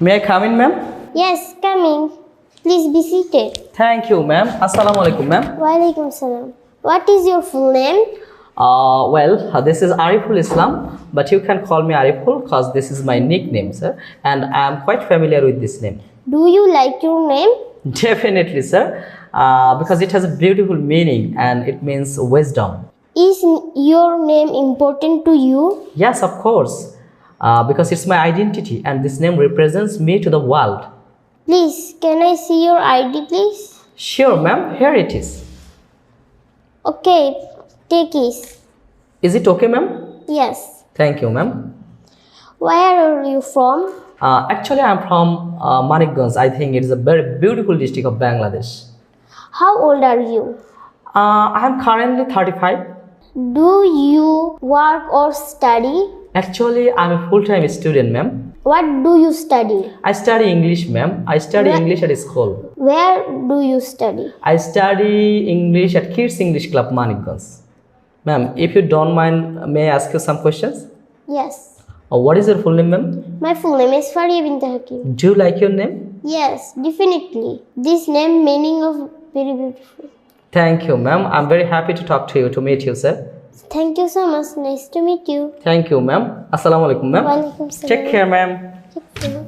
May I come in, ma'am? Yes, coming. Please be seated. Thank you, ma'am. Assalamu alaikum, ma'am. Walaikum salam. What is your full name? This is Ariful Islam, but you can call me Ariful because this is my nickname, sir, and I am quite familiar with this name. Do you like your name? Definitely, sir, because it has a beautiful meaning and it means wisdom. Is your name important to you? Yes, of course, because it's my identity and this name represents me to the world. Please, can I see your ID, please? Sure, ma'am. Here it is. Okay, take it. Is it okay, ma'am? Yes. Thank you, ma'am. Where are you from? Actually, I'm from Manikganj. I think it is a very beautiful district of Bangladesh. How old are you? I am currently 35. Do you work or study? Actually, I'm a full-time student, ma'am. What do you study? I study English, ma'am. I study English at school. Where do you study? I study English at Kids English Club, Manikganj. Ma'am, if you don't mind, may I ask you some questions? Yes. What is your full name, ma'am? My full name is Faria bint Hakim. Do you like your name? Yes, definitely. This name meaning of very beautiful. Thank you, ma'am. I'm very happy to talk to you, to meet you, sir. Thank you so much. Nice to meet you. Thank you, ma'am. Assalamu alaikum, ma'am. Walaikum salam. Take care, ma'am. Take care.